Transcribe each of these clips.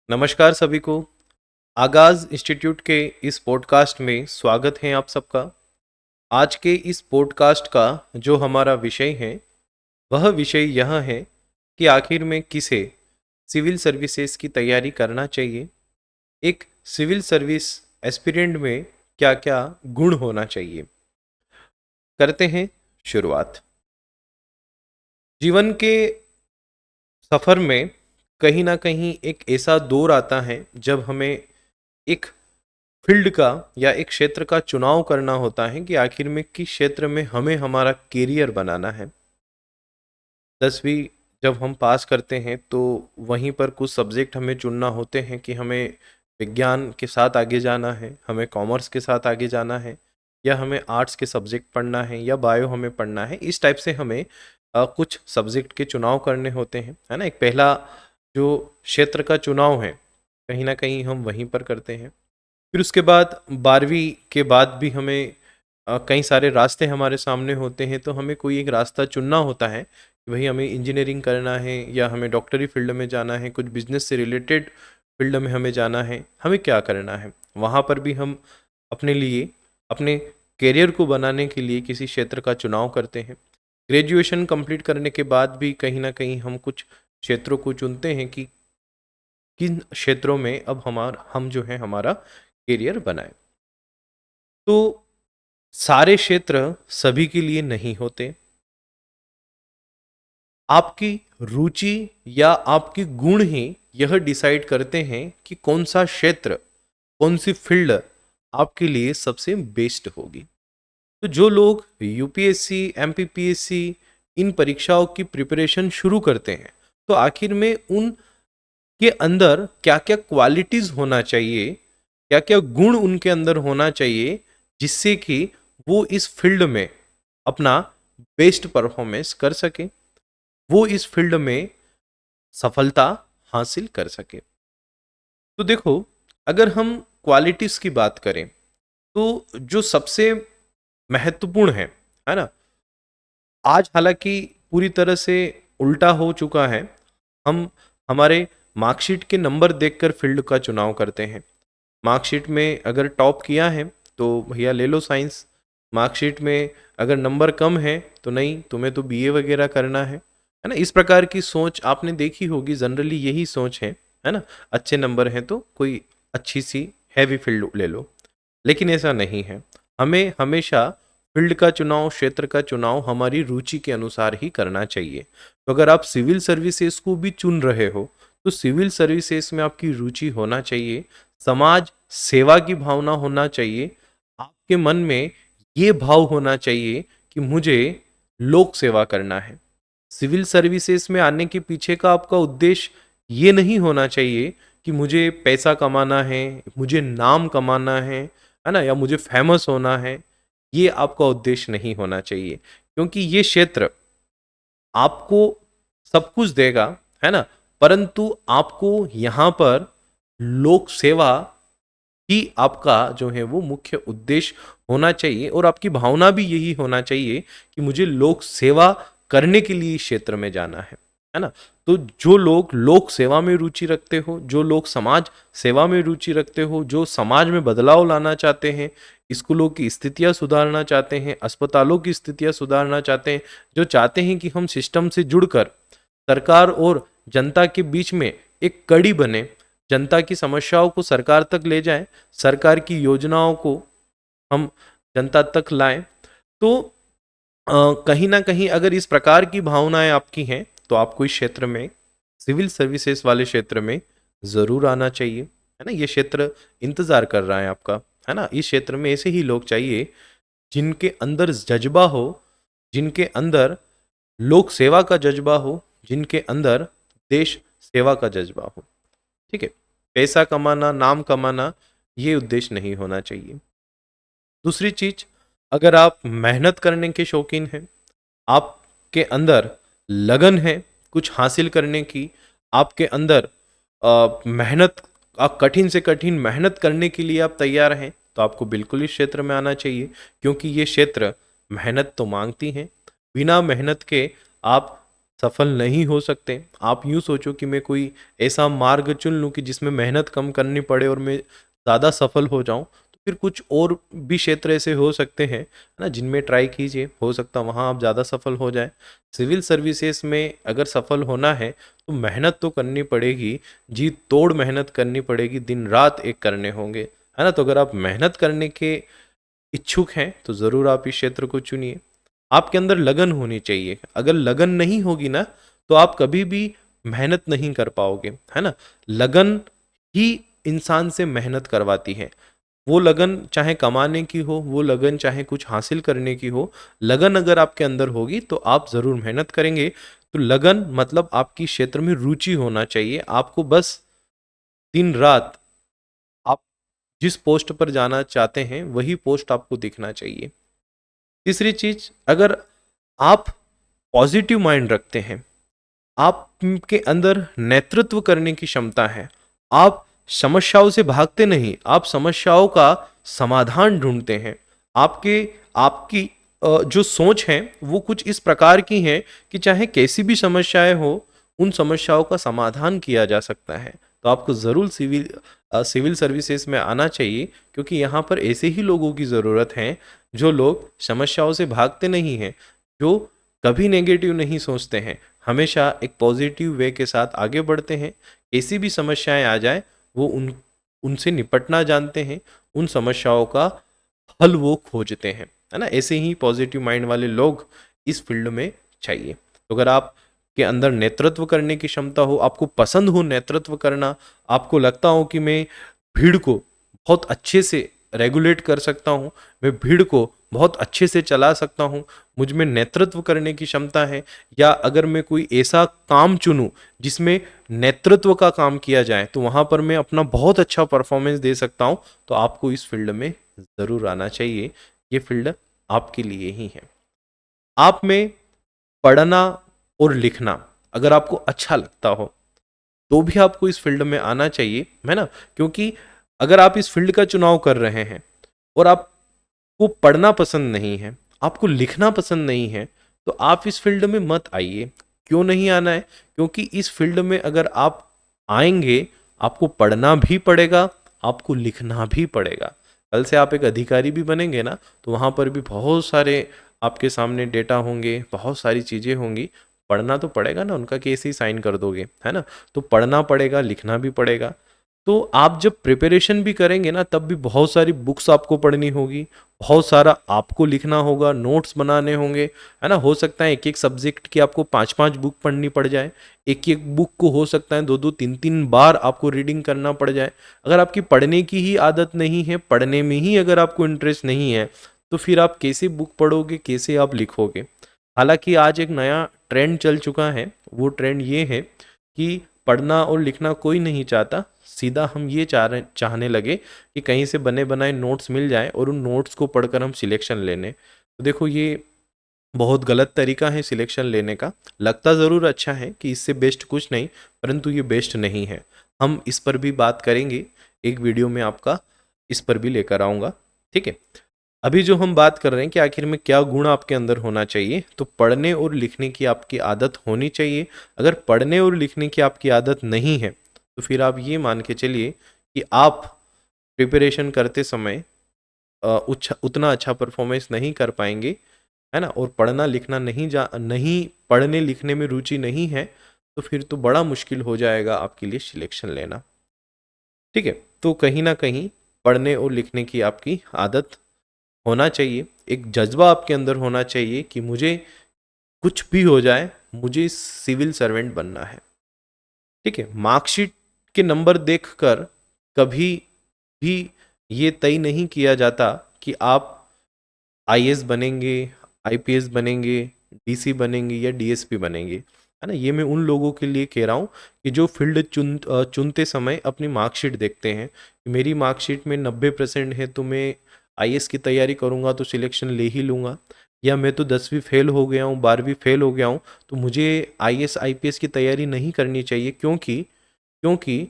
नमस्कार सभी को। आगाज़ इंस्टीट्यूट के इस पॉडकास्ट में स्वागत है आप सबका। आज के इस पॉडकास्ट का जो हमारा विषय है वह विषय यह है कि आखिर में किसे सिविल सर्विसेज की तैयारी करना चाहिए। एक सिविल सर्विस एस्पिरेंट में क्या क्या गुण होना चाहिए। करते हैं शुरुआत। जीवन के सफ़र में कहीं ना कहीं एक ऐसा दौर आता है जब हमें एक फील्ड का या एक क्षेत्र का चुनाव करना होता है कि आखिर में किस क्षेत्र में हमें हमारा करियर बनाना है। 10वीं जब हम पास करते हैं तो वहीं पर कुछ सब्जेक्ट हमें चुनना होते हैं कि हमें विज्ञान के साथ आगे जाना है, हमें कॉमर्स के साथ आगे जाना है, या हमें आर्ट्स के सब्जेक्ट पढ़ना है, या बायो हमें पढ़ना है। इस टाइप से हमें कुछ सब्जेक्ट के चुनाव करने होते हैं, है ना। एक पहला जो क्षेत्र का चुनाव है कहीं ना कहीं हम वहीं पर करते हैं। फिर उसके बाद 12वीं के बाद भी हमें कई सारे रास्ते हमारे सामने होते हैं, तो हमें कोई एक रास्ता चुनना होता है कि भाई हमें इंजीनियरिंग करना है, या हमें डॉक्टरी फील्ड में जाना है, कुछ बिजनेस से रिलेटेड फील्ड में हमें जाना है, हमें क्या करना है। वहाँ पर भी हम अपने लिए अपने करियर को बनाने के लिए किसी क्षेत्र का चुनाव करते हैं। ग्रेजुएशन कंप्लीट करने के बाद भी कहीं ना कहीं हम कुछ क्षेत्रों को चुनते हैं कि किन क्षेत्रों में अब हम जो है हमारा करियर बनाए। तो सारे क्षेत्र सभी के लिए नहीं होते। आपकी रुचि या आपके गुण ही यह डिसाइड करते हैं कि कौन सा क्षेत्र, कौन सी फील्ड आपके लिए सबसे बेस्ट होगी। तो जो लोग यूपीएससी, एमपीपीएससी इन परीक्षाओं की प्रिपरेशन शुरू करते हैं, तो आखिर में उनके अंदर क्या क्या क्वालिटीज होना चाहिए, क्या क्या गुण उनके अंदर होना चाहिए, जिससे कि वो इस फील्ड में अपना बेस्ट परफॉर्मेंस कर सके, वो इस फील्ड में सफलता हासिल कर सके। तो देखो, अगर हम क्वालिटीज की बात करें तो जो सबसे महत्वपूर्ण है ना, आज हालांकि पूरी तरह से उल्टा हो चुका है। हम हमारे मार्कशीट के नंबर देखकर फील्ड का चुनाव करते हैं। मार्कशीट में अगर टॉप किया है तो भैया ले लो साइंस, मार्कशीट में अगर नंबर कम है तो नहीं, तुम्हें तो बीए वगैरह करना है ना। इस प्रकार की सोच आपने देखी होगी, जनरली यही सोच है ना। अच्छे नंबर हैं तो कोई अच्छी सी हैवी फील्ड ले लो, लेकिन ऐसा नहीं है। हमें हमेशा फील्ड का चुनाव, क्षेत्र का चुनाव हमारी रुचि के अनुसार ही करना चाहिए। तो अगर आप सिविल सर्विसेज को भी चुन रहे हो तो सिविल सर्विसेज में आपकी रुचि होना चाहिए, समाज सेवा की भावना होना चाहिए, आपके मन में ये भाव होना चाहिए कि मुझे लोक सेवा करना है। सिविल सर्विसेज में आने के पीछे का आपका उद्देश्य ये नहीं होना चाहिए कि मुझे पैसा कमाना है, मुझे नाम कमाना है ना, या मुझे फेमस होना है। ये आपका उद्देश्य नहीं होना चाहिए, क्योंकि ये क्षेत्र आपको सब कुछ देगा, है ना, परंतु आपको यहाँ पर लोक सेवा ही आपका जो है वो मुख्य उद्देश्य होना चाहिए, और आपकी भावना भी यही होना चाहिए कि मुझे लोक सेवा करने के लिए इस क्षेत्र में जाना है ना। तो जो लोग लोक सेवा में रुचि रखते हो, जो लोग समाज सेवा में रुचि रखते हो, जो समाज में बदलाव लाना चाहते हैं, स्कूलों की स्थितियां सुधारना चाहते हैं, अस्पतालों की स्थितियां सुधारना चाहते हैं, जो चाहते हैं कि हम सिस्टम से जुड़कर सरकार और जनता के बीच में एक कड़ी बने, जनता की समस्याओं को सरकार तक ले जाएं, सरकार की योजनाओं को हम जनता तक लाएं। तो कहीं ना कहीं अगर इस प्रकार की भावनाएं आपकी हैं तो आपको इस क्षेत्र में, सिविल सर्विसेज वाले क्षेत्र में ज़रूर आना चाहिए, है ना। ये क्षेत्र इंतज़ार कर रहा है आपका, है ना। इस क्षेत्र में ऐसे ही लोग चाहिए जिनके अंदर जज्बा हो, जिनके अंदर लोक सेवा का जज्बा हो, जिनके अंदर देश सेवा का जज्बा हो। ठीक है, पैसा कमाना, नाम कमाना, ये उद्देश्य नहीं होना चाहिए। दूसरी चीज, अगर आप मेहनत करने के शौकीन हैं, आपके अंदर लगन है कुछ हासिल करने की, आपके अंदर मेहनत, आप कठिन से कठिन मेहनत करने के लिए आप तैयार हैं, तो आपको बिल्कुल इस क्षेत्र में आना चाहिए, क्योंकि ये क्षेत्र मेहनत तो मांगती हैं। बिना मेहनत के आप सफल नहीं हो सकते। आप यूँ सोचो कि मैं कोई ऐसा मार्ग चुन लूँ कि जिसमें मेहनत कम करनी पड़े और मैं ज़्यादा सफल हो जाऊँ, तो फिर कुछ और भी क्षेत्र ऐसे हो सकते हैं, है ना, जिनमें ट्राई कीजिए, हो सकता है वहाँ आप ज़्यादा सफल हो जाएँ। सिविल सर्विसेज में अगर सफल होना है, तो मेहनत तो करनी पड़ेगी, जी तोड़ मेहनत करनी पड़ेगी, दिन-रात एक करने होंगे, है ना? तो अगर आप मेहनत करने के इच्छुक हैं, तो ज़रूर आप इस क्षेत्र को चुनिए। आपके अंदर लगन होनी चाहिए। अगर लगन नहीं होगी ना, तो आप कभी भी मेहनत नहीं कर पाओगे, है ना? लगन ही इंसान से मेहनत करवाती है। वो लगन चाहे कमाने की हो, वो लगन चाहे कुछ हासिल करने की हो, लगन अगर आपके अंदर होगी तो आप ज़रूर मेहनत करेंगे। तो लगन मतलब आपकी क्षेत्र में रुचि होना चाहिए। आपको बस दिन-रात आप जिस पोस्ट पर जाना चाहते हैं, वही पोस्ट आपको दिखना चाहिए। तीसरी चीज़, अगर आप पॉजिटिव माइंड रखते हैं, आपके अंदर नेतृत्व करने की क्षमता है, आप समस्याओं से भागते नहीं, आप समस्याओं का समाधान ढूंढते हैं। आपके आपकी जो सोच है वो कुछ इस प्रकार की है कि चाहे कैसी भी समस्याएं हो, उन समस्याओं का समाधान किया जा सकता है। तो आपको ज़रूर सिविल सर्विसेज में आना चाहिए, क्योंकि यहाँ पर ऐसे ही लोगों की ज़रूरत है जो लोग समस्याओं से भागते नहीं हैं, जो कभी नेगेटिव नहीं सोचते हैं, हमेशा एक पॉजिटिव वे के साथ आगे बढ़ते हैं। कैसी भी समस्याएं आ जाए, वो उनसे निपटना जानते हैं, उन समस्याओं का हल वो खोजते हैं, है ना? ऐसे ही पॉजिटिव माइंड वाले लोग इस फील्ड में चाहिए। तो अगर आप के अंदर नेतृत्व करने की क्षमता हो, आपको पसंद हो नेतृत्व करना, आपको लगता हो कि मैं भीड़ को बहुत अच्छे से रेगुलेट कर सकता हूँ, मैं भीड़ को बहुत अच्छे से चला सकता हूँ, मुझ में नेतृत्व करने की क्षमता है, या अगर मैं कोई ऐसा काम चुनूँ जिसमें नेतृत्व का काम किया जाए, तो वहाँ पर मैं अपना बहुत अच्छा परफॉर्मेंस दे सकता हूँ, तो आपको इस फील्ड में ज़रूर आना चाहिए। ये फील्ड आपके लिए ही है। आप में पढ़ना और लिखना अगर आपको अच्छा लगता हो, तो भी आपको इस फील्ड में आना चाहिए, है ना? क्योंकि अगर आप इस फील्ड का चुनाव कर रहे हैं और आपको पढ़ना पसंद नहीं है, आपको लिखना पसंद नहीं है, तो आप इस फील्ड में मत आइए। क्यों नहीं आना है? क्योंकि इस फील्ड में अगर आप आएंगे, आपको पढ़ना भी पड़ेगा, आपको लिखना भी पड़ेगा। कल से आप एक अधिकारी भी बनेंगे ना, तो वहाँ पर भी बहुत सारे आपके सामने डेटा होंगे, बहुत सारी चीज़ें होंगी, पढ़ना तो पड़ेगा ना, उनका केस ही साइन कर दोगे, है ना? तो पढ़ना पड़ेगा, लिखना भी पड़ेगा। तो आप जब प्रिपरेशन भी करेंगे ना, तब भी बहुत सारी बुक्स आपको पढ़नी होगी, बहुत सारा आपको लिखना होगा, नोट्स बनाने होंगे, है ना? हो सकता है एक-एक सब्जेक्ट की आपको 5-5 बुक पढ़नी पड़ जाए। एक-एक बुक को हो सकता है 2-2 3-3 बार आपको रीडिंग करना पड़ जाए। अगर आपकी पढ़ने की ही आदत नहीं है, पढ़ने में ही अगर आपको इंटरेस्ट नहीं है, तो फिर आप कैसे बुक पढ़ोगे, कैसे आप लिखोगे? हालाँकि आज एक नया ट्रेंड चल चुका है, वो ट्रेंड ये है कि पढ़ना और लिखना कोई नहीं चाहता, सीधा हम ये चाहने लगे कि कहीं से बने बनाए नोट्स मिल जाएँ और उन नोट्स को पढ़कर हम सिलेक्शन ले लें। तो देखो, ये बहुत गलत तरीका है सिलेक्शन लेने का। लगता ज़रूर अच्छा है कि इससे बेस्ट कुछ नहीं, परंतु ये बेस्ट नहीं है। हम इस पर भी बात करेंगे, एक वीडियो में आपका इस पर भी लेकर आऊँगा, ठीक है? अभी जो हम बात कर रहे हैं कि आखिर में क्या गुण आपके अंदर होना चाहिए, तो पढ़ने और लिखने की आपकी आदत होनी चाहिए। अगर पढ़ने और लिखने की आपकी आदत नहीं है, तो फिर आप ये मान के चलिए कि आप प्रिपरेशन करते समय उतना अच्छा परफॉर्मेंस नहीं कर पाएंगे, है ना? और पढ़ना लिखना नहीं पढ़ने लिखने में रुचि नहीं है, तो फिर तो बड़ा मुश्किल हो जाएगा आपके लिए सिलेक्शन लेना, ठीक है? तो कहीं ना कहीं पढ़ने और लिखने की आपकी आदत होना चाहिए, एक जज्बा आपके अंदर होना चाहिए कि मुझे कुछ भी हो जाए, मुझे सिविल सर्वेंट बनना है, ठीक है? मार्कशीट के नंबर देखकर कभी भी ये तय नहीं किया जाता कि आप आईएएस बनेंगे, आईपीएस बनेंगे, डीसी बनेंगे या डीएसपी बनेंगे, है ना? ये मैं उन लोगों के लिए कह रहा हूँ कि जो फील्ड चुनते समय अपनी मार्कशीट देखते हैं। मेरी मार्कशीट में 90% है, तो मैं आईएएस की तैयारी करूँगा तो सिलेक्शन ले ही लूँगा, या मैं तो 10वीं फेल हो गया हूँ, 12वीं फेल हो गया हूँ, तो मुझे आईएएस आईपीएस की तैयारी नहीं करनी चाहिए, क्योंकि क्योंकि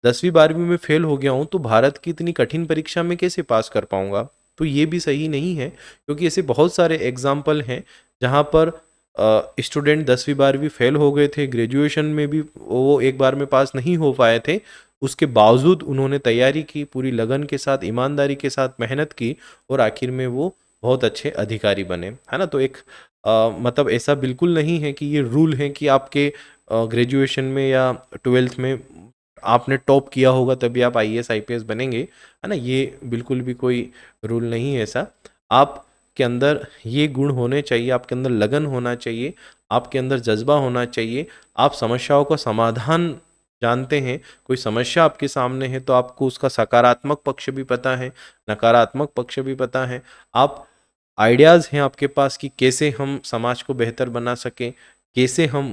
10वीं 12वीं में फेल हो गया हूँ, तो भारत की इतनी कठिन परीक्षा में कैसे पास कर पाऊँगा? तो ये भी सही नहीं है, क्योंकि ऐसे बहुत सारे एग्जाम्पल हैं जहाँ पर स्टूडेंट 10वीं 12वीं फेल हो गए थे, ग्रेजुएशन में भी वो एक बार में पास नहीं हो पाए थे, उसके बावजूद उन्होंने तैयारी की, पूरी लगन के साथ, ईमानदारी के साथ मेहनत की और आखिर में वो बहुत अच्छे अधिकारी बने, है ना। तो एक मतलब ऐसा बिल्कुल नहीं है कि ये रूल है कि आपके ग्रेजुएशन में या 12th में आपने टॉप किया होगा तभी आप आईएएस आईपीएस बनेंगे, है ना। ये बिल्कुल भी कोई रूल नहीं है ऐसा। आपके अंदर ये गुण होने चाहिए, आपके अंदर लगन होना चाहिए, आपके अंदर जज्बा होना चाहिए। आप समस्याओं का समाधान जानते हैं, कोई समस्या आपके सामने है तो आपको उसका सकारात्मक पक्ष भी पता है, नकारात्मक पक्ष भी पता है। आप आइडियाज़ हैं आपके पास कि कैसे हम समाज को बेहतर बना सकें, कैसे हम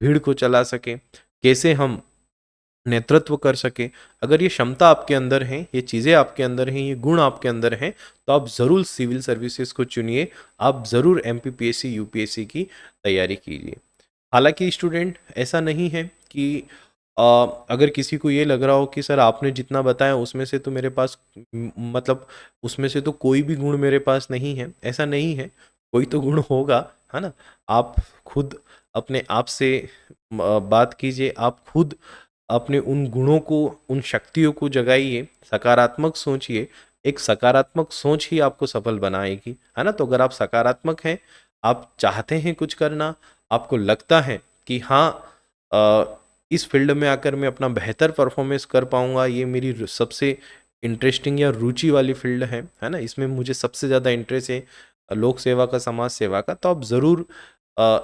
भीड़ को चला सकें, कैसे हम नेतृत्व कर सके। अगर ये क्षमता आपके अंदर है, ये चीज़ें आपके अंदर हैं, ये गुण आपके अंदर हैं, तो आप ज़रूर सिविल सर्विसेज को चुनिए, आप ज़रूर एमपीपीएससी यूपीएससी की तैयारी कीजिए। हालांकि स्टूडेंट ऐसा नहीं है कि अ, अगर किसी को ये लग रहा हो कि सर आपने जितना बताया उसमें से तो मेरे पास मतलब उसमें से तो कोई भी गुण मेरे पास नहीं है, ऐसा नहीं है, कोई तो गुण होगा, है ना। आप खुद अपने आप से बात कीजिए, आप खुद अपने उन गुणों को, उन शक्तियों को जगाइए, सकारात्मक सोचिए। एक सकारात्मक सोच ही आपको सफल बनाएगी, है ना। तो अगर आप सकारात्मक हैं, आप चाहते हैं कुछ करना, आपको लगता है कि हाँ इस फील्ड में आकर मैं अपना बेहतर परफॉर्मेंस कर पाऊंगा, ये मेरी सबसे इंटरेस्टिंग या रुचि वाली फील्ड है ना, इसमें मुझे सबसे ज़्यादा इंटरेस्ट है लोक सेवा का, समाज सेवा का, तो आप ज़रूर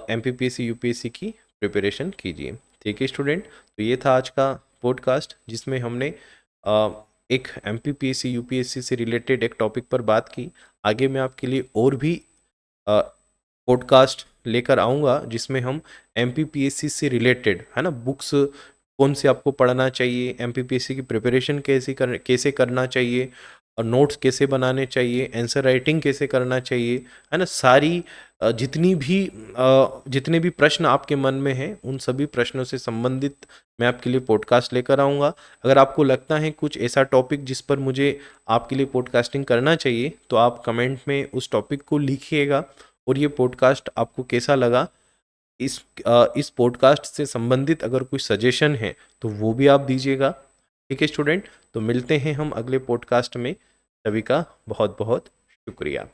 एमपीपीएससी यूपीएससी की प्रिपरेशन कीजिए। ठीक है स्टूडेंट, तो ये था आज का पॉडकास्ट जिसमें हमने एक एमपीपीएससी यूपीएससी से रिलेटेड एक टॉपिक पर बात की। आगे मैं आपके लिए और भी पॉडकास्ट लेकर आऊँगा जिसमें हम एमपीपीएससी से रिलेटेड, है ना, बुक्स कौन से आपको पढ़ना चाहिए, एमपीपीएससी की प्रिपरेशन कैसे करना चाहिए, और नोट्स कैसे बनाने चाहिए, आंसर राइटिंग कैसे करना चाहिए, है ना, सारी जितने भी प्रश्न आपके मन में हैं उन सभी प्रश्नों से संबंधित मैं आपके लिए पॉडकास्ट लेकर आऊँगा। अगर आपको लगता है कुछ ऐसा टॉपिक जिस पर मुझे आपके लिए पॉडकास्टिंग करना चाहिए तो आप कमेंट में उस टॉपिक को लिखिएगा, और ये पॉडकास्ट आपको कैसा लगा, इस पॉडकास्ट से संबंधित अगर कोई सजेशन है तो वो भी आप दीजिएगा। ठीक है स्टूडेंट, तो मिलते हैं हम अगले पॉडकास्ट में। सभी का बहुत बहुत शुक्रिया।